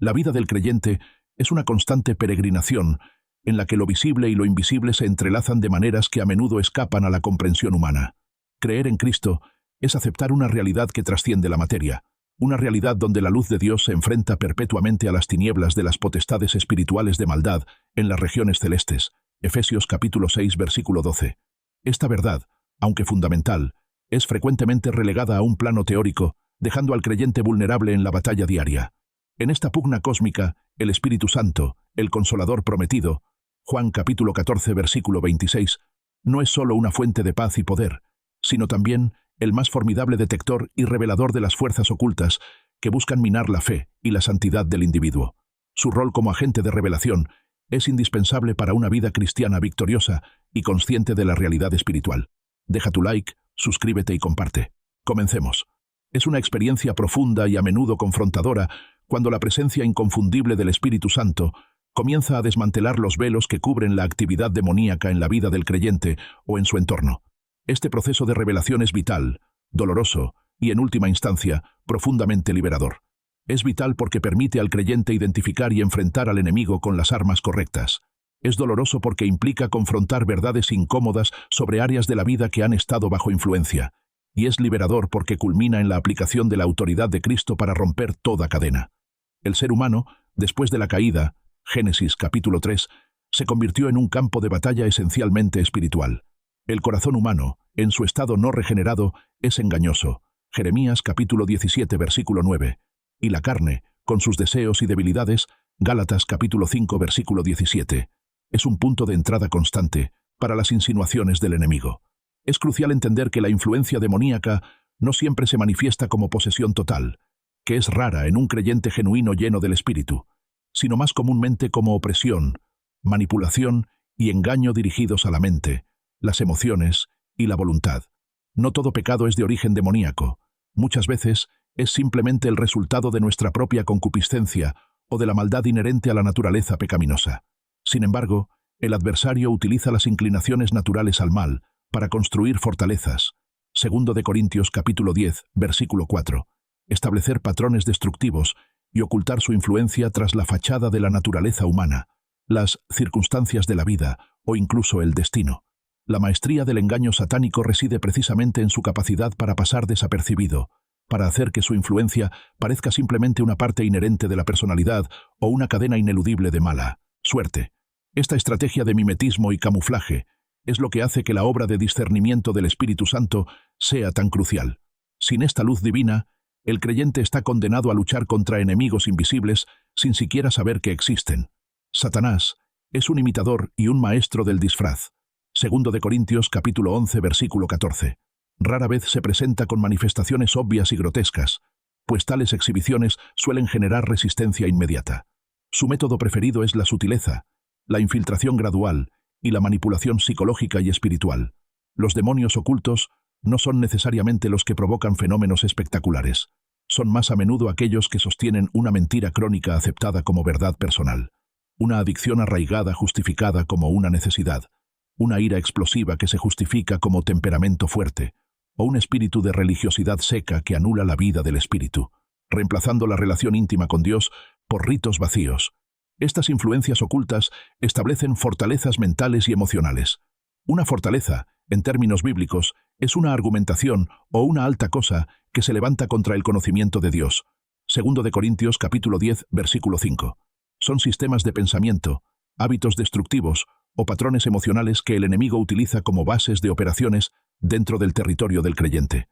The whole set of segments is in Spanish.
La vida del creyente es una constante peregrinación en la que lo visible y lo invisible se entrelazan de maneras que a menudo escapan a la comprensión humana. Creer en Cristo es aceptar una realidad que trasciende la materia, una realidad donde la luz de Dios se enfrenta perpetuamente a las tinieblas de las potestades espirituales de maldad en las regiones celestes. Efesios capítulo 6, versículo 12. Esta verdad, aunque fundamental, es frecuentemente relegada a un plano teórico, dejando al creyente vulnerable en la batalla diaria. En esta pugna cósmica, el Espíritu Santo, el Consolador prometido, Juan capítulo 14, versículo 26, no es solo una fuente de paz y poder, sino también el más formidable detector y revelador de las fuerzas ocultas que buscan minar la fe y la santidad del individuo. Su rol como agente de revelación es indispensable para una vida cristiana victoriosa y consciente de la realidad espiritual. Deja tu like, suscríbete y comparte. Comencemos. Es una experiencia profunda y a menudo confrontadora cuando la presencia inconfundible del Espíritu Santo comienza a desmantelar los velos que cubren la actividad demoníaca en la vida del creyente o en su entorno. Este proceso de revelación es vital, doloroso y, en última instancia, profundamente liberador. Es vital porque permite al creyente identificar y enfrentar al enemigo con las armas correctas. Es doloroso porque implica confrontar verdades incómodas sobre áreas de la vida que han estado bajo influencia. Y es liberador porque culmina en la aplicación de la autoridad de Cristo para romper toda cadena. El ser humano, después de la caída, Génesis capítulo 3, se convirtió en un campo de batalla esencialmente espiritual. El corazón humano, en su estado no regenerado, es engañoso. Jeremías capítulo 17, versículo 9. Y la carne, con sus deseos y debilidades, Gálatas capítulo 5, versículo 17. Es un punto de entrada constante para las insinuaciones del enemigo. Es crucial entender que la influencia demoníaca no siempre se manifiesta como posesión total, que es rara en un creyente genuino lleno del Espíritu, sino más comúnmente como opresión, manipulación y engaño dirigidos a la mente, las emociones y la voluntad. No todo pecado es de origen demoníaco. Muchas veces es simplemente el resultado de nuestra propia concupiscencia o de la maldad inherente a la naturaleza pecaminosa. Sin embargo, el adversario utiliza las inclinaciones naturales al mal para construir fortalezas. 2 de Corintios capítulo 10, versículo 4. Establecer patrones destructivos y ocultar su influencia tras la fachada de la naturaleza humana, las circunstancias de la vida o incluso el destino. La maestría del engaño satánico reside precisamente en su capacidad para pasar desapercibido, para hacer que su influencia parezca simplemente una parte inherente de la personalidad o una cadena ineludible de mala suerte. Esta estrategia de mimetismo y camuflaje es lo que hace que la obra de discernimiento del Espíritu Santo sea tan crucial. Sin esta luz divina, el creyente está condenado a luchar contra enemigos invisibles sin siquiera saber que existen. Satanás es un imitador y un maestro del disfraz. 2 de Corintios capítulo 11, versículo 14. Rara vez se presenta con manifestaciones obvias y grotescas, pues tales exhibiciones suelen generar resistencia inmediata. Su método preferido es la sutileza, la infiltración gradual y la manipulación psicológica y espiritual. Los demonios ocultos no son necesariamente los que provocan fenómenos espectaculares. Son más a menudo aquellos que sostienen una mentira crónica aceptada como verdad personal, una adicción arraigada justificada como una necesidad, una ira explosiva que se justifica como temperamento fuerte, o un espíritu de religiosidad seca que anula la vida del espíritu, reemplazando la relación íntima con Dios por ritos vacíos. Estas influencias ocultas establecen fortalezas mentales y emocionales. Una fortaleza, en términos bíblicos, es una argumentación o una alta cosa que se levanta contra el conocimiento de Dios. 2 de Corintios capítulo 10, versículo 5. Son sistemas de pensamiento, hábitos destructivos o patrones emocionales que el enemigo utiliza como bases de operaciones dentro del territorio del creyente.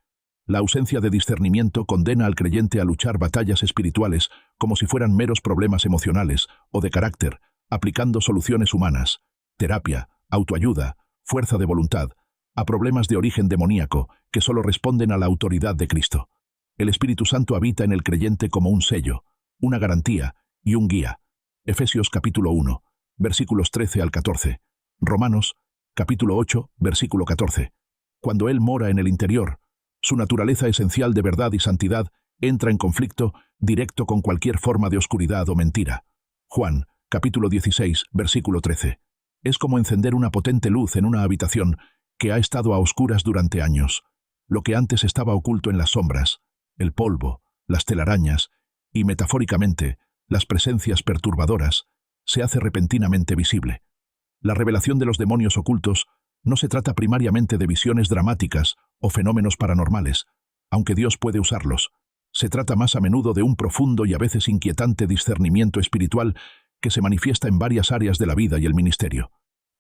La ausencia de discernimiento condena al creyente a luchar batallas espirituales como si fueran meros problemas emocionales o de carácter, aplicando soluciones humanas, terapia, autoayuda, fuerza de voluntad, a problemas de origen demoníaco que solo responden a la autoridad de Cristo. El Espíritu Santo habita en el creyente como un sello, una garantía y un guía. Efesios capítulo 1, versículos 13 al 14. Romanos capítulo 8, versículo 14. Cuando Él mora en el interior, su naturaleza esencial de verdad y santidad entra en conflicto directo con cualquier forma de oscuridad o mentira. Juan, capítulo 16, versículo 13. Es como encender una potente luz en una habitación que ha estado a oscuras durante años. Lo que antes estaba oculto en las sombras, el polvo, las telarañas y, metafóricamente, las presencias perturbadoras, se hace repentinamente visible. La revelación de los demonios ocultos no se trata primariamente de visiones dramáticas o fenómenos paranormales, aunque Dios puede usarlos. Se trata más a menudo de un profundo y a veces inquietante discernimiento espiritual que se manifiesta en varias áreas de la vida y el ministerio.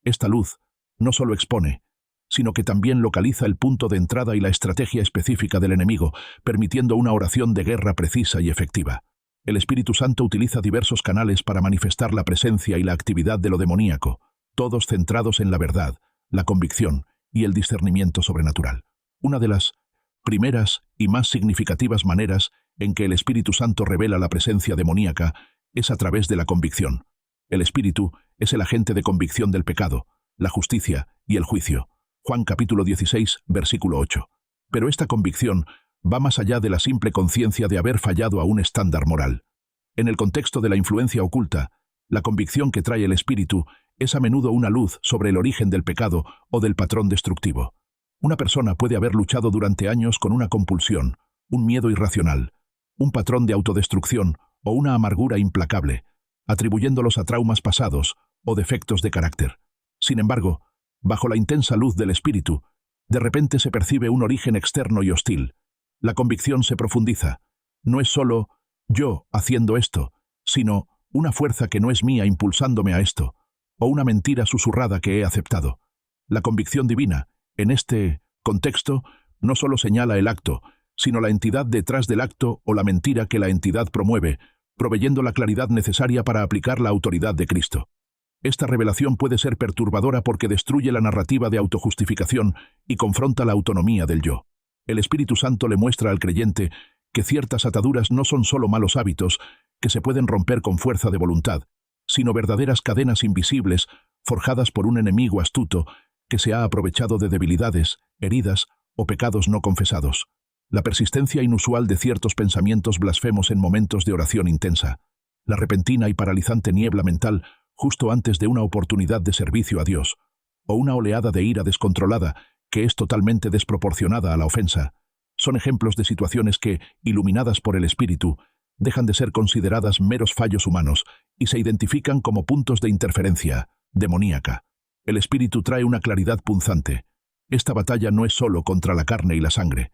Esta luz no solo expone, sino que también localiza el punto de entrada y la estrategia específica del enemigo, permitiendo una oración de guerra precisa y efectiva. El Espíritu Santo utiliza diversos canales para manifestar la presencia y la actividad de lo demoníaco, todos centrados en la verdad, la convicción y el discernimiento sobrenatural. Una de las primeras y más significativas maneras en que el Espíritu Santo revela la presencia demoníaca es a través de la convicción. El Espíritu es el agente de convicción del pecado, la justicia y el juicio. Juan capítulo 16, versículo 8. Pero esta convicción va más allá de la simple conciencia de haber fallado a un estándar moral. En el contexto de la influencia oculta, la convicción que trae el Espíritu es a menudo una luz sobre el origen del pecado o del patrón destructivo. Una persona puede haber luchado durante años con una compulsión, un miedo irracional, un patrón de autodestrucción o una amargura implacable, atribuyéndolos a traumas pasados o defectos de carácter. Sin embargo, bajo la intensa luz del Espíritu, de repente se percibe un origen externo y hostil. La convicción se profundiza. No es solo yo haciendo esto, sino una fuerza que no es mía impulsándome a esto, o una mentira susurrada que he aceptado. La convicción divina, en este contexto, no solo señala el acto, sino la entidad detrás del acto o la mentira que la entidad promueve, proveyendo la claridad necesaria para aplicar la autoridad de Cristo. Esta revelación puede ser perturbadora porque destruye la narrativa de autojustificación y confronta la autonomía del yo. El Espíritu Santo le muestra al creyente que ciertas ataduras no son solo malos hábitos que se pueden romper con fuerza de voluntad, sino verdaderas cadenas invisibles forjadas por un enemigo astuto que se ha aprovechado de debilidades, heridas o pecados no confesados. La persistencia inusual de ciertos pensamientos blasfemos en momentos de oración intensa, la repentina y paralizante niebla mental justo antes de una oportunidad de servicio a Dios, o una oleada de ira descontrolada que es totalmente desproporcionada a la ofensa, son ejemplos de situaciones que, iluminadas por el Espíritu, dejan de ser consideradas meros fallos humanos y se identifican como puntos de interferencia demoníaca. El Espíritu trae una claridad punzante. Esta batalla no es solo contra la carne y la sangre.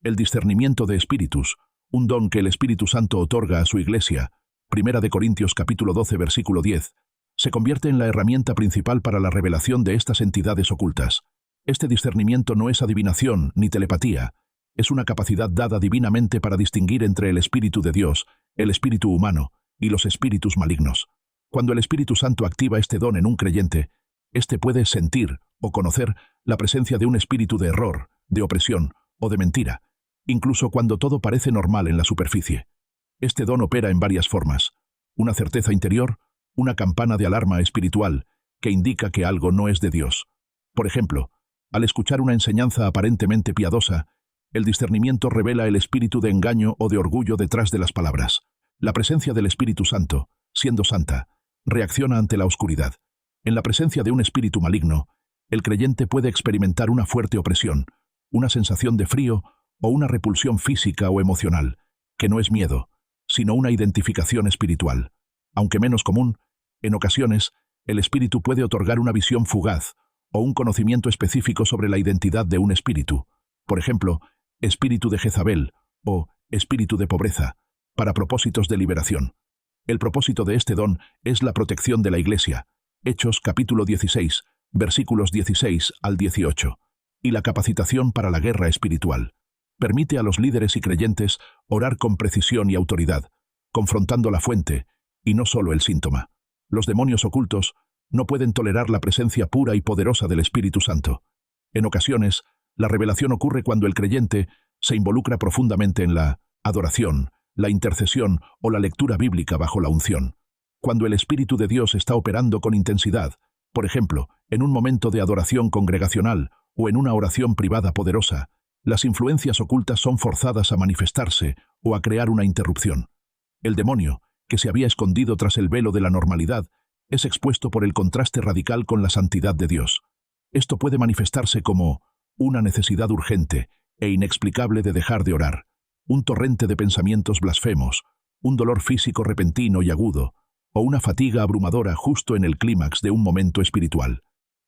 El discernimiento de espíritus, un don que el Espíritu Santo otorga a su Iglesia, 1 Corintios capítulo 12 versículo 10, se convierte en la herramienta principal para la revelación de estas entidades ocultas. Este discernimiento no es adivinación ni telepatía, es una capacidad dada divinamente para distinguir entre el Espíritu de Dios, el espíritu humano y los espíritus malignos. Cuando el Espíritu Santo activa este don en un creyente, éste puede sentir o conocer la presencia de un espíritu de error, de opresión o de mentira, incluso cuando todo parece normal en la superficie. Este don opera en varias formas: una certeza interior, una campana de alarma espiritual que indica que algo no es de Dios. Por ejemplo, al escuchar una enseñanza aparentemente piadosa, el discernimiento revela el espíritu de engaño o de orgullo detrás de las palabras. La presencia del Espíritu Santo, siendo santa, reacciona ante la oscuridad. En la presencia de un espíritu maligno, el creyente puede experimentar una fuerte opresión, una sensación de frío o una repulsión física o emocional, que no es miedo, sino una identificación espiritual. Aunque menos común, en ocasiones, el espíritu puede otorgar una visión fugaz o un conocimiento específico sobre la identidad de un espíritu. Por ejemplo, espíritu de Jezabel o espíritu de pobreza, para propósitos de liberación. El propósito de este don es la protección de la Iglesia, Hechos capítulo 16, versículos 16 al 18, y la capacitación para la guerra espiritual. Permite a los líderes y creyentes orar con precisión y autoridad, confrontando la fuente, y no solo el síntoma. Los demonios ocultos no pueden tolerar la presencia pura y poderosa del Espíritu Santo. En ocasiones, la revelación ocurre cuando el creyente se involucra profundamente en la adoración, la intercesión o la lectura bíblica bajo la unción. Cuando el Espíritu de Dios está operando con intensidad, por ejemplo, en un momento de adoración congregacional o en una oración privada poderosa, las influencias ocultas son forzadas a manifestarse o a crear una interrupción. El demonio, que se había escondido tras el velo de la normalidad, es expuesto por el contraste radical con la santidad de Dios. Esto puede manifestarse como una necesidad urgente e inexplicable de dejar de orar, un torrente de pensamientos blasfemos, un dolor físico repentino y agudo, o una fatiga abrumadora justo en el clímax de un momento espiritual.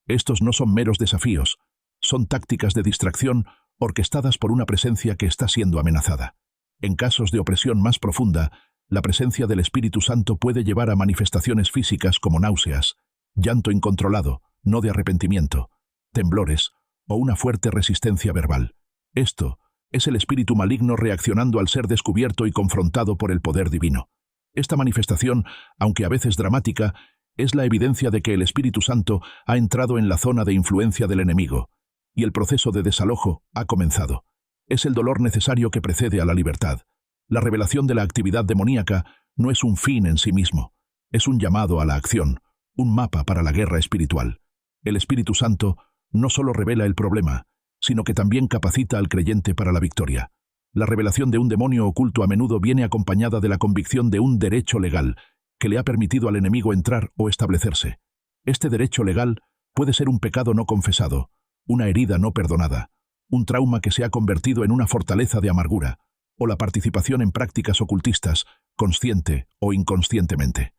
Estos no son meros desafíos, son tácticas de distracción orquestadas por una presencia que está siendo amenazada. En casos de opresión más profunda, la presencia del Espíritu Santo puede llevar a manifestaciones físicas como náuseas, llanto incontrolado, no de arrepentimiento, temblores o una fuerte resistencia verbal. Esto es el espíritu maligno reaccionando al ser descubierto y confrontado por el poder divino. Esta manifestación, aunque a veces dramática, es la evidencia de que el Espíritu Santo ha entrado en la zona de influencia del enemigo, y el proceso de desalojo ha comenzado. Es el dolor necesario que precede a la libertad. La revelación de la actividad demoníaca no es un fin en sí mismo, es un llamado a la acción, un mapa para la guerra espiritual. El Espíritu Santo no solo revela el problema, sino que también capacita al creyente para la victoria. La revelación de un demonio oculto a menudo viene acompañada de la convicción de un derecho legal que le ha permitido al enemigo entrar o establecerse. Este derecho legal puede ser un pecado no confesado, una herida no perdonada, un trauma que se ha convertido en una fortaleza de amargura, o la participación en prácticas ocultistas, consciente o inconscientemente.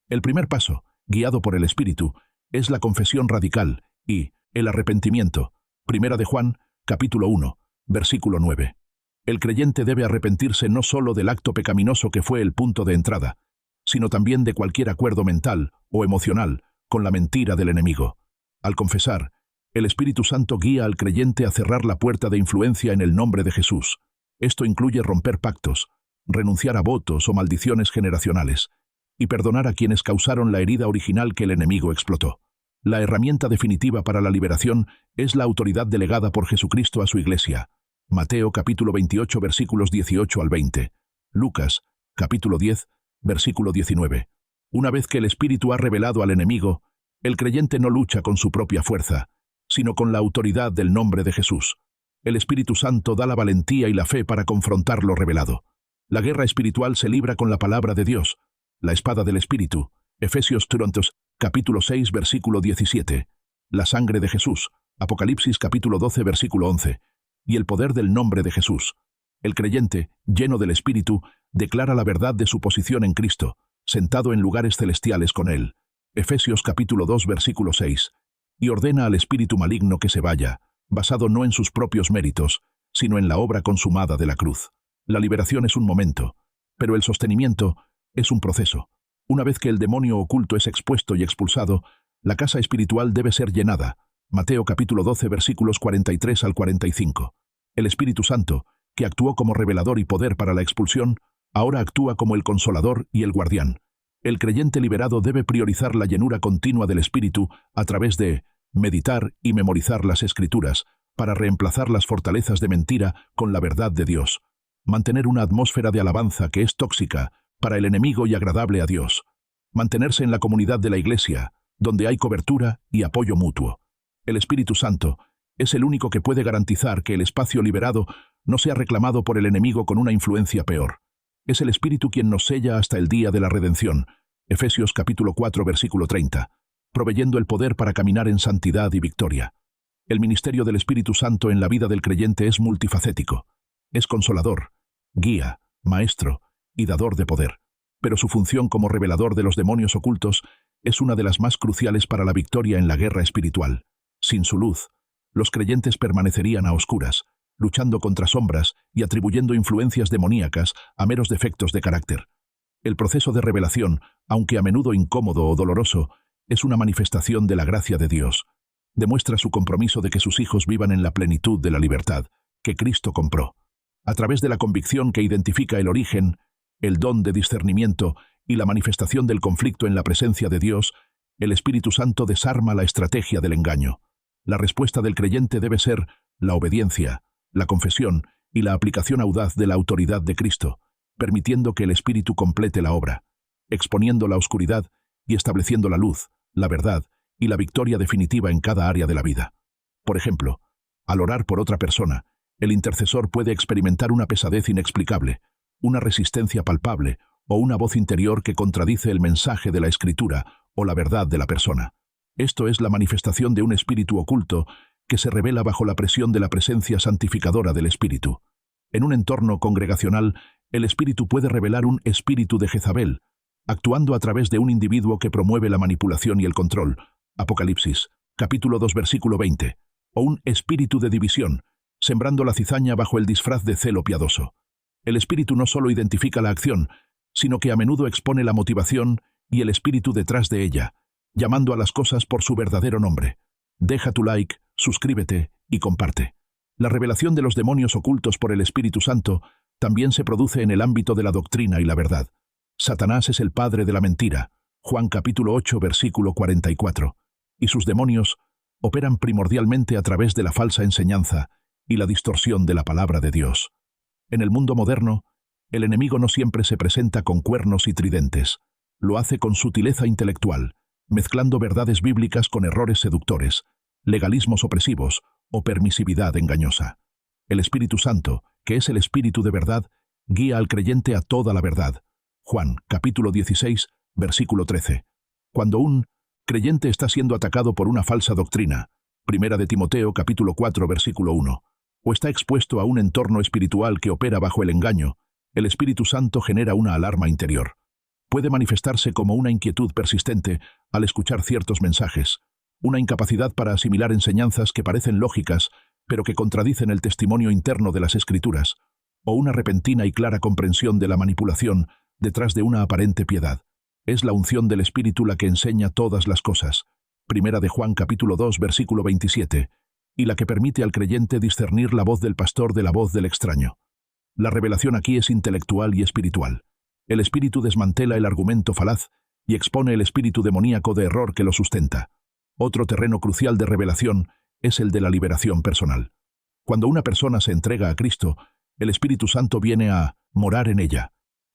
El primer paso, guiado por el Espíritu, es la confesión radical y el arrepentimiento. Primera de Juan, capítulo 1, versículo 9. El creyente debe arrepentirse no solo del acto pecaminoso que fue el punto de entrada, sino también de cualquier acuerdo mental o emocional con la mentira del enemigo. Al confesar, el Espíritu Santo guía al creyente a cerrar la puerta de influencia en el nombre de Jesús. Esto incluye romper pactos, renunciar a votos o maldiciones generacionales, y perdonar a quienes causaron la herida original que el enemigo explotó. La herramienta definitiva para la liberación es la autoridad delegada por Jesucristo a su Iglesia. Mateo capítulo 28 versículos 18 al 20. Lucas capítulo 10 versículo 19. Una vez que el Espíritu ha revelado al enemigo, el creyente no lucha con su propia fuerza, sino con la autoridad del nombre de Jesús. El Espíritu Santo da la valentía y la fe para confrontar lo revelado. La guerra espiritual se libra con la palabra de Dios, la espada del Espíritu, Efesios capítulo 6 versículo 17, la sangre de Jesús, Apocalipsis capítulo 12 versículo 11, y el poder del nombre de Jesús. El creyente, lleno del Espíritu, declara la verdad de su posición en Cristo, sentado en lugares celestiales con Él, Efesios capítulo 2 versículo 6, y ordena al espíritu maligno que se vaya, basado no en sus propios méritos, sino en la obra consumada de la cruz. La liberación es un momento, pero el sostenimiento es un proceso. Una vez que el demonio oculto es expuesto y expulsado, la casa espiritual debe ser llenada. Mateo capítulo 12 versículos 43 al 45. El Espíritu Santo, que actuó como revelador y poder para la expulsión, ahora actúa como el consolador y el guardián. El creyente liberado debe priorizar la llenura continua del Espíritu a través de meditar y memorizar las Escrituras para reemplazar las fortalezas de mentira con la verdad de Dios. Mantener una atmósfera de alabanza que es tóxica para el enemigo y agradable a Dios. Mantenerse en la comunidad de la Iglesia, donde hay cobertura y apoyo mutuo. El Espíritu Santo es el único que puede garantizar que el espacio liberado no sea reclamado por el enemigo con una influencia peor. Es el Espíritu quien nos sella hasta el día de la redención, Efesios capítulo 4 versículo 30, proveyendo el poder para caminar en santidad y victoria. El ministerio del Espíritu Santo en la vida del creyente es multifacético. Es consolador, guía, maestro y dador de poder. Pero su función como revelador de los demonios ocultos es una de las más cruciales para la victoria en la guerra espiritual. Sin su luz, los creyentes permanecerían a oscuras, luchando contra sombras y atribuyendo influencias demoníacas a meros defectos de carácter. El proceso de revelación, aunque a menudo incómodo o doloroso, es una manifestación de la gracia de Dios. Demuestra su compromiso de que sus hijos vivan en la plenitud de la libertad que Cristo compró. A través de la convicción que identifica el origen, el don de discernimiento y la manifestación del conflicto en la presencia de Dios, el Espíritu Santo desarma la estrategia del engaño. La respuesta del creyente debe ser la obediencia, la confesión y la aplicación audaz de la autoridad de Cristo, permitiendo que el Espíritu complete la obra, exponiendo la oscuridad y estableciendo la luz, la verdad y la victoria definitiva en cada área de la vida. Por ejemplo, al orar por otra persona, el intercesor puede experimentar una pesadez inexplicable, una resistencia palpable o una voz interior que contradice el mensaje de la Escritura o la verdad de la persona. Esto es la manifestación de un espíritu oculto que se revela bajo la presión de la presencia santificadora del Espíritu. En un entorno congregacional, El espíritu puede revelar un espíritu de Jezabel, actuando a través de un individuo que promueve la manipulación y el control. Apocalipsis, capítulo 2, versículo 20. O un espíritu de división, sembrando la cizaña bajo el disfraz de celo piadoso. El espíritu no solo identifica la acción, sino que a menudo expone la motivación y el espíritu detrás de ella, llamando a las cosas por su verdadero nombre. Deja tu like, suscríbete y comparte. La revelación de los demonios ocultos por el Espíritu Santo también se produce en el ámbito de la doctrina y la verdad. Satanás es el padre de la mentira, Juan capítulo 8, versículo 44, y sus demonios operan primordialmente a través de la falsa enseñanza y la distorsión de la palabra de Dios. En el mundo moderno, el enemigo no siempre se presenta con cuernos y tridentes. Lo hace con sutileza intelectual, mezclando verdades bíblicas con errores seductores, legalismos opresivos o permisividad engañosa. El Espíritu Santo, que es el Espíritu de verdad, guía al creyente a toda la verdad. Juan, capítulo 16, versículo 13. Cuando un creyente está siendo atacado por una falsa doctrina, Primera de Timoteo, capítulo 4, versículo 1, o está expuesto a un entorno espiritual que opera bajo el engaño, el Espíritu Santo genera una alarma interior. Puede manifestarse como una inquietud persistente al escuchar ciertos mensajes, una incapacidad para asimilar enseñanzas que parecen lógicas, pero que contradicen el testimonio interno de las Escrituras, o una repentina y clara comprensión de la manipulación detrás de una aparente piedad. Es la unción del Espíritu la que enseña todas las cosas, Primera de Juan capítulo 2, versículo 27, y la que permite al creyente discernir la voz del pastor de la voz del extraño. La revelación aquí es intelectual y espiritual. El Espíritu desmantela el argumento falaz y expone el espíritu demoníaco de error que lo sustenta. Otro terreno crucial de revelación es el de la liberación personal. Cuando una persona se entrega a Cristo, el Espíritu Santo viene a morar en ella.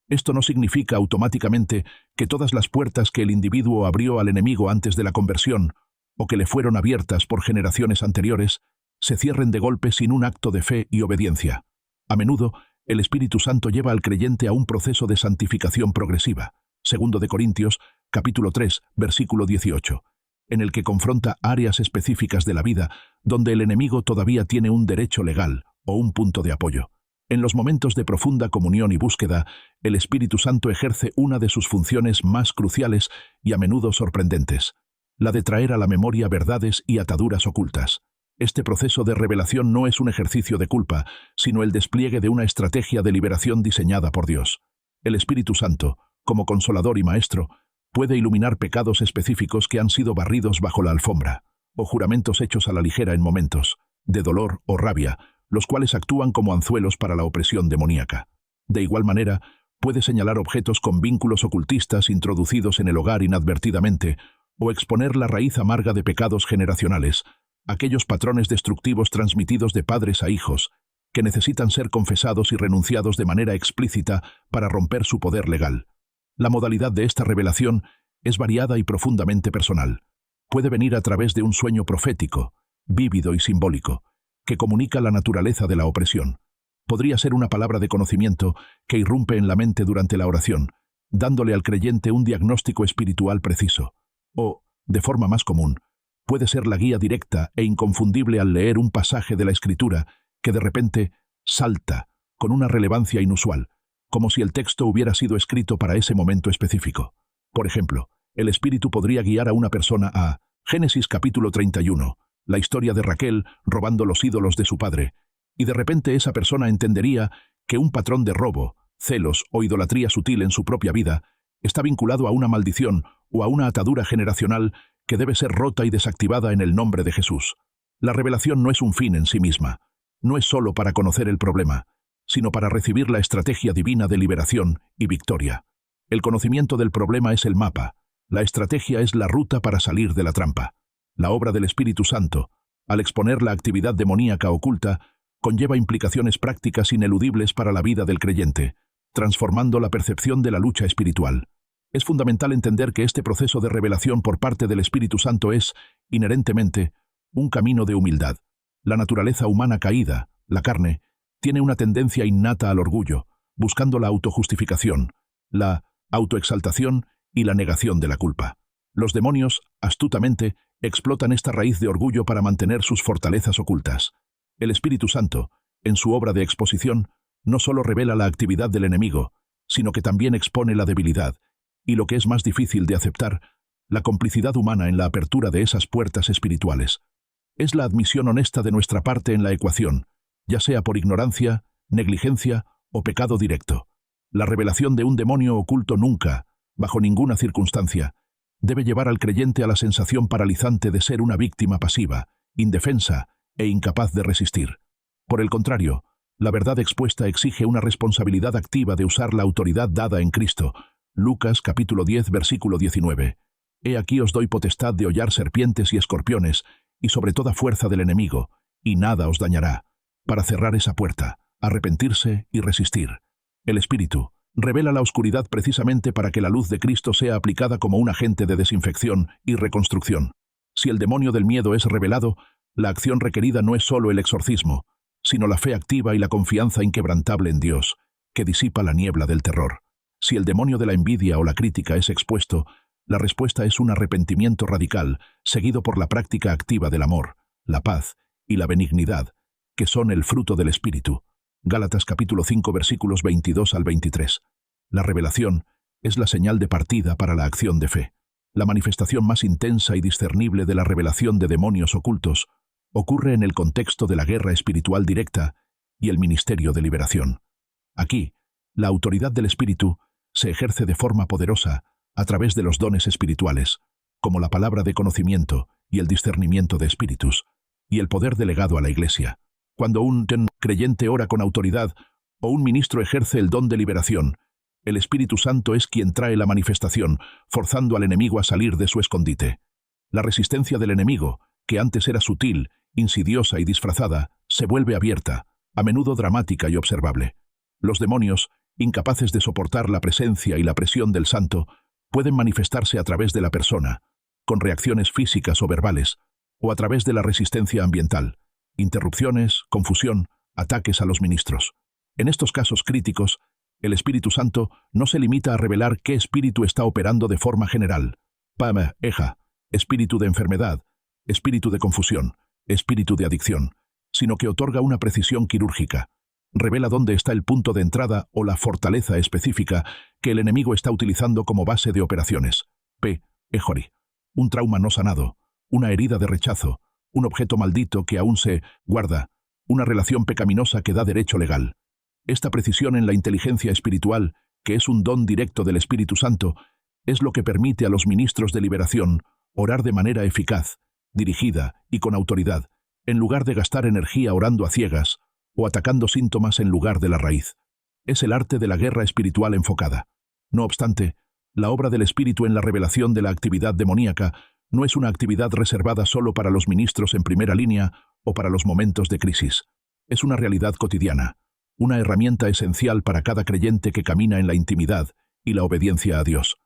Esto no significa automáticamente que todas las puertas que el individuo abrió al enemigo antes de la conversión, o que le fueron abiertas por generaciones anteriores, se cierren de golpe sin un acto de fe y obediencia. A menudo, el Espíritu Santo lleva al creyente a un proceso de santificación progresiva, 2 de Corintios, capítulo 3, versículo 18, en el que confronta áreas específicas de la vida donde el enemigo todavía tiene un derecho legal o un punto de apoyo. En los momentos de profunda comunión y búsqueda, el Espíritu Santo ejerce una de sus funciones más cruciales y a menudo sorprendentes, la de traer a la memoria verdades y ataduras ocultas. Este proceso de revelación no es un ejercicio de culpa, sino el despliegue de una estrategia de liberación diseñada por Dios. El Espíritu Santo, como consolador y maestro, puede iluminar pecados específicos que han sido barridos bajo la alfombra, o juramentos hechos a la ligera en momentos de dolor o rabia, los cuales actúan como anzuelos para la opresión demoníaca. De igual manera, puede señalar objetos con vínculos ocultistas introducidos en el hogar inadvertidamente, o exponer la raíz amarga de pecados generacionales, aquellos patrones destructivos transmitidos de padres a hijos, que necesitan ser confesados y renunciados de manera explícita para romper su poder legal. La modalidad de esta revelación es variada y profundamente personal. Puede venir a través de un sueño profético, vívido y simbólico, que comunica la naturaleza de la opresión. Podría ser una palabra de conocimiento que irrumpe en la mente durante la oración, dándole al creyente un diagnóstico espiritual preciso. O, de forma más común, puede ser la guía directa e inconfundible al leer un pasaje de la Escritura que de repente salta con una relevancia inusual, como si el texto hubiera sido escrito para ese momento específico. Por ejemplo, el Espíritu podría guiar a una persona a Génesis capítulo 31, la historia de Raquel robando los ídolos de su padre, y de repente esa persona entendería que un patrón de robo, celos o idolatría sutil en su propia vida está vinculado a una maldición o a una atadura generacional que debe ser rota y desactivada en el nombre de Jesús. La revelación no es un fin en sí misma, no es solo para conocer el problema, sino para recibir la estrategia divina de liberación y victoria. El conocimiento del problema es el mapa, la estrategia es la ruta para salir de la trampa. La obra del Espíritu Santo, al exponer la actividad demoníaca oculta, conlleva implicaciones prácticas ineludibles para la vida del creyente, transformando la percepción de la lucha espiritual. Es fundamental entender que este proceso de revelación por parte del Espíritu Santo es, inherentemente, un camino de humildad. La naturaleza humana caída, la carne, tiene una tendencia innata al orgullo, buscando la autojustificación, la autoexaltación y la negación de la culpa. Los demonios, astutamente, explotan esta raíz de orgullo para mantener sus fortalezas ocultas. El Espíritu Santo, en su obra de exposición, no solo revela la actividad del enemigo, sino que también expone la debilidad, y lo que es más difícil de aceptar, la complicidad humana en la apertura de esas puertas espirituales. Es la admisión honesta de nuestra parte en la ecuación, ya sea por ignorancia, negligencia o pecado directo. La revelación de un demonio oculto nunca, bajo ninguna circunstancia, debe llevar al creyente a la sensación paralizante de ser una víctima pasiva, indefensa e incapaz de resistir. Por el contrario, la verdad expuesta exige una responsabilidad activa de usar la autoridad dada en Cristo. Lucas capítulo 10 versículo 19. He aquí os doy potestad de hollar serpientes y escorpiones, y sobre toda fuerza del enemigo, y nada os dañará. Para cerrar esa puerta, arrepentirse y resistir. El Espíritu revela la oscuridad precisamente para que la luz de Cristo sea aplicada como un agente de desinfección y reconstrucción. Si el demonio del miedo es revelado, la acción requerida no es solo el exorcismo, sino la fe activa y la confianza inquebrantable en Dios, que disipa la niebla del terror. Si el demonio de la envidia o la crítica es expuesto, la respuesta es un arrepentimiento radical, seguido por la práctica activa del amor, la paz y la benignidad, que son el fruto del Espíritu. Gálatas capítulo 5 versículos 22 al 23. La revelación es la señal de partida para la acción de fe. La manifestación más intensa y discernible de la revelación de demonios ocultos ocurre en el contexto de la guerra espiritual directa y el ministerio de liberación. Aquí, la autoridad del Espíritu se ejerce de forma poderosa a través de los dones espirituales, como la palabra de conocimiento y el discernimiento de espíritus, y el poder delegado a la Iglesia. Cuando un creyente ora con autoridad o un ministro ejerce el don de liberación, el Espíritu Santo es quien trae la manifestación, forzando al enemigo a salir de su escondite. La resistencia del enemigo, que antes era sutil, insidiosa y disfrazada, se vuelve abierta, a menudo dramática y observable. Los demonios, incapaces de soportar la presencia y la presión del santo, pueden manifestarse a través de la persona, con reacciones físicas o verbales, o a través de la resistencia ambiental, interrupciones, confusión, ataques a los ministros. En estos casos críticos, el Espíritu Santo no se limita a revelar qué espíritu está operando de forma general. Pama, eja, espíritu de enfermedad, espíritu de confusión, espíritu de adicción, sino que otorga una precisión quirúrgica. Revela dónde está el punto de entrada o la fortaleza específica que el enemigo está utilizando como base de operaciones. Ejori. Un trauma no sanado, una herida de rechazo, un objeto maldito que aún se guarda, una relación pecaminosa que da derecho legal. Esta precisión en la inteligencia espiritual, que es un don directo del Espíritu Santo, es lo que permite a los ministros de liberación orar de manera eficaz, dirigida y con autoridad, en lugar de gastar energía orando a ciegas o atacando síntomas en lugar de la raíz. Es el arte de la guerra espiritual enfocada. No obstante, la obra del Espíritu en la revelación de la actividad demoníaca no es una actividad reservada solo para los ministros en primera línea o para los momentos de crisis. Es una realidad cotidiana, una herramienta esencial para cada creyente que camina en la intimidad y la obediencia a Dios.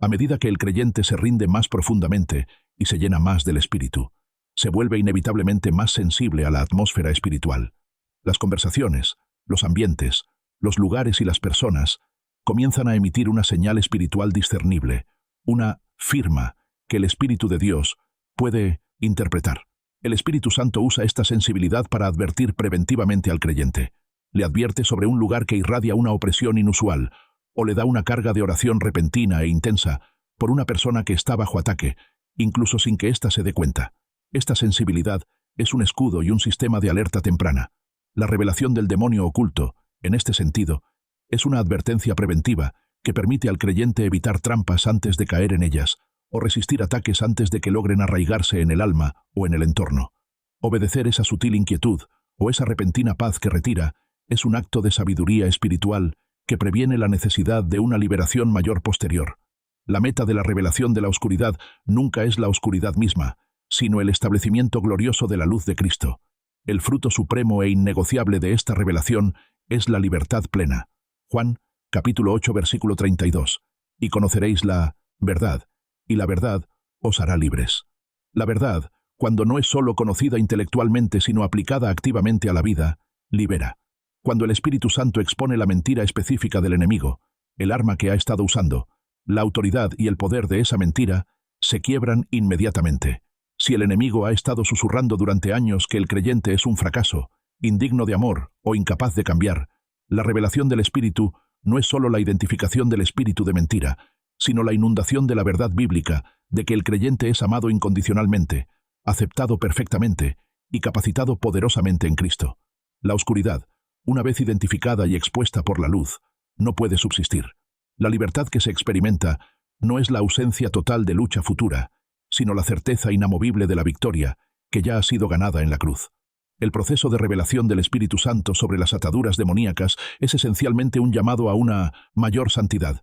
A medida que el creyente se rinde más profundamente y se llena más del Espíritu, se vuelve inevitablemente más sensible a la atmósfera espiritual. Las conversaciones, los ambientes, los lugares y las personas comienzan a emitir una señal espiritual discernible, una firma que el Espíritu de Dios puede interpretar. El Espíritu Santo usa esta sensibilidad para advertir preventivamente al creyente. Le advierte sobre un lugar que irradia una opresión inusual, o le da una carga de oración repentina e intensa por una persona que está bajo ataque, incluso sin que ésta se dé cuenta. Esta sensibilidad es un escudo y un sistema de alerta temprana. La revelación del demonio oculto, en este sentido, es una advertencia preventiva que permite al creyente evitar trampas antes de caer en ellas, o resistir ataques antes de que logren arraigarse en el alma o en el entorno. Obedecer esa sutil inquietud, o esa repentina paz que retira, es un acto de sabiduría espiritual que previene la necesidad de una liberación mayor posterior. La meta de la revelación de la oscuridad nunca es la oscuridad misma, sino el establecimiento glorioso de la luz de Cristo. El fruto supremo e innegociable de esta revelación es la libertad plena. Juan, capítulo 8, versículo 32. Y conoceréis la verdad, y la verdad os hará libres. La verdad, cuando no es solo conocida intelectualmente sino aplicada activamente a la vida, libera. Cuando el Espíritu Santo expone la mentira específica del enemigo, el arma que ha estado usando, la autoridad y el poder de esa mentira se quiebran inmediatamente. Si el enemigo ha estado susurrando durante años que el creyente es un fracaso, indigno de amor o incapaz de cambiar, La revelación del Espíritu no es solo la identificación del espíritu de mentira, sino la inundación de la verdad bíblica de que el creyente es amado incondicionalmente, aceptado perfectamente y capacitado poderosamente en Cristo. La oscuridad, una vez identificada y expuesta por la luz, no puede subsistir. La libertad que se experimenta no es la ausencia total de lucha futura, sino la certeza inamovible de la victoria que ya ha sido ganada en la cruz. El proceso de revelación del Espíritu Santo sobre las ataduras demoníacas es esencialmente un llamado a una mayor santidad.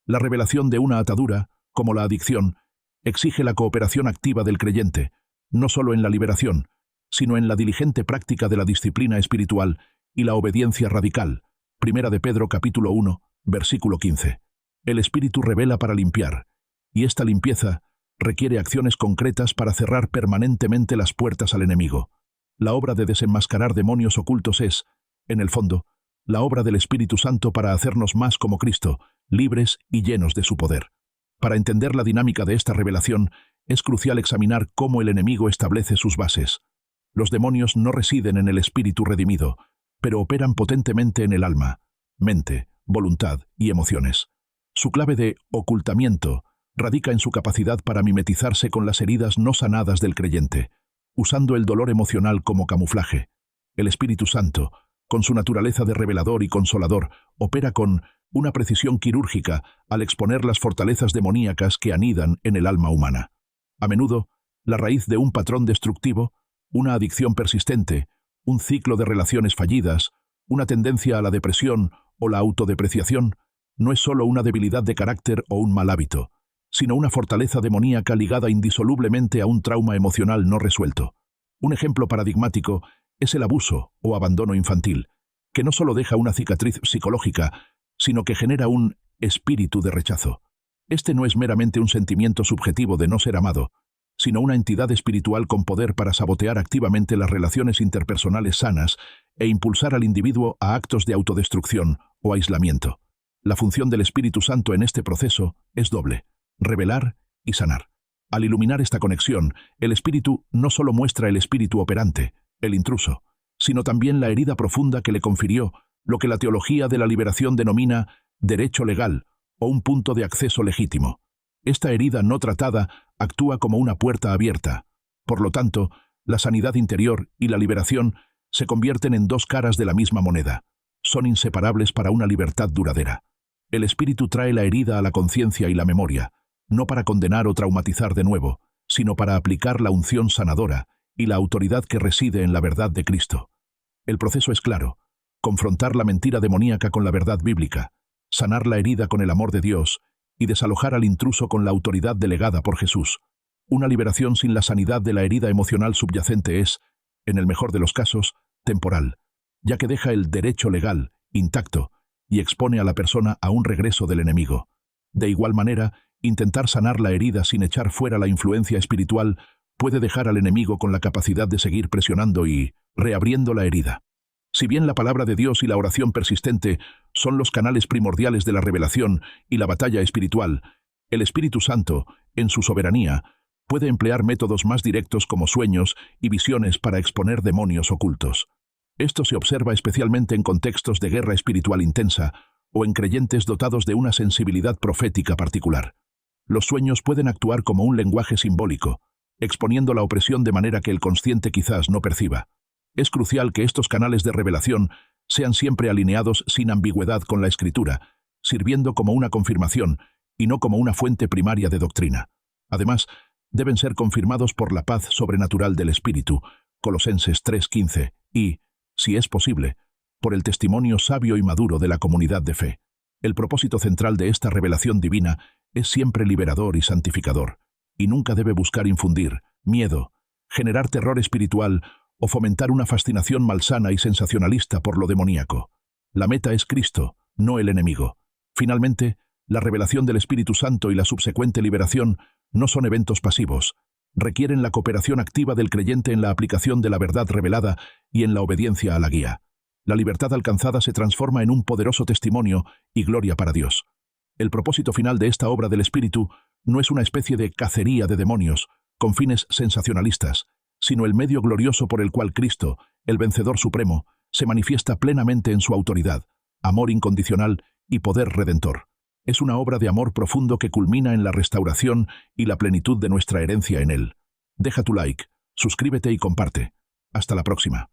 La revelación de una atadura, como la adicción, exige la cooperación activa del creyente, no solo en la liberación, sino en la diligente práctica de la disciplina espiritual y la obediencia radical. Primera de Pedro capítulo 1, versículo 15. El Espíritu revela para limpiar, y esta limpieza requiere acciones concretas para cerrar permanentemente las puertas al enemigo. La obra de desenmascarar demonios ocultos es, en el fondo, la obra del Espíritu Santo para hacernos más como Cristo, libres y llenos de su poder. Para entender la dinámica de esta revelación, es crucial examinar cómo el enemigo establece sus bases. Los demonios no residen en el espíritu redimido, pero operan potentemente en el alma, mente, voluntad y emociones. Su clave de ocultamiento radica en su capacidad para mimetizarse con las heridas no sanadas del creyente, usando el dolor emocional como camuflaje. El Espíritu Santo, con su naturaleza de revelador y consolador, opera con una precisión quirúrgica al exponer las fortalezas demoníacas que anidan en el alma humana. A menudo, la raíz de un patrón destructivo, una adicción persistente, un ciclo de relaciones fallidas, una tendencia a la depresión o la autodepreciación, no es solo una debilidad de carácter o un mal hábito, sino una fortaleza demoníaca ligada indisolublemente a un trauma emocional no resuelto. Un ejemplo paradigmático es el abuso o abandono infantil, que no solo deja una cicatriz psicológica, sino que genera un espíritu de rechazo. Este no es meramente un sentimiento subjetivo de no ser amado, sino una entidad espiritual con poder para sabotear activamente las relaciones interpersonales sanas e impulsar al individuo a actos de autodestrucción o aislamiento. La función del Espíritu Santo en este proceso es doble: revelar y sanar. Al iluminar esta conexión, el Espíritu no solo muestra el espíritu operante, el intruso, sino también la herida profunda que le confirió lo que la teología de la liberación denomina derecho legal o un punto de acceso legítimo. Esta herida no tratada actúa como una puerta abierta. Por lo tanto, la sanidad interior y la liberación se convierten en dos caras de la misma moneda. Son inseparables para una libertad duradera. El Espíritu trae la herida a la conciencia y la memoria, no para condenar o traumatizar de nuevo, sino para aplicar la unción sanadora y la autoridad que reside en la verdad de Cristo. El proceso es claro: confrontar la mentira demoníaca con la verdad bíblica, sanar la herida con el amor de Dios y desalojar al intruso con la autoridad delegada por Jesús. Una liberación sin la sanidad de la herida emocional subyacente es, en el mejor de los casos, temporal, ya que deja el derecho legal intacto y expone a la persona a un regreso del enemigo. De igual manera, intentar sanar la herida sin echar fuera la influencia espiritual puede dejar al enemigo con la capacidad de seguir presionando y reabriendo la herida. Si bien la palabra de Dios y la oración persistente son los canales primordiales de la revelación y la batalla espiritual, el Espíritu Santo, en su soberanía, puede emplear métodos más directos como sueños y visiones para exponer demonios ocultos. Esto se observa especialmente en contextos de guerra espiritual intensa o en creyentes dotados de una sensibilidad profética particular. Los sueños pueden actuar como un lenguaje simbólico, exponiendo la opresión de manera que el consciente quizás no perciba. Es crucial que estos canales de revelación sean siempre alineados sin ambigüedad con la Escritura, sirviendo como una confirmación y no como una fuente primaria de doctrina. Además, deben ser confirmados por la paz sobrenatural del Espíritu, Colosenses 3:15, y, si es posible, por el testimonio sabio y maduro de la comunidad de fe. El propósito central de esta revelación divina es siempre liberador y santificador, y nunca debe buscar infundir miedo, generar terror espiritual o fomentar una fascinación malsana y sensacionalista por lo demoníaco. La meta es Cristo, no el enemigo. Finalmente, la revelación del Espíritu Santo y la subsecuente liberación no son eventos pasivos. Requieren la cooperación activa del creyente en la aplicación de la verdad revelada y en la obediencia a la guía. La libertad alcanzada se transforma en un poderoso testimonio y gloria para Dios. El propósito final de esta obra del Espíritu no es una especie de cacería de demonios con fines sensacionalistas, sino el medio glorioso por el cual Cristo, el vencedor supremo, se manifiesta plenamente en su autoridad, amor incondicional y poder redentor. Es una obra de amor profundo que culmina en la restauración y la plenitud de nuestra herencia en Él. Deja tu like, suscríbete y comparte. Hasta la próxima.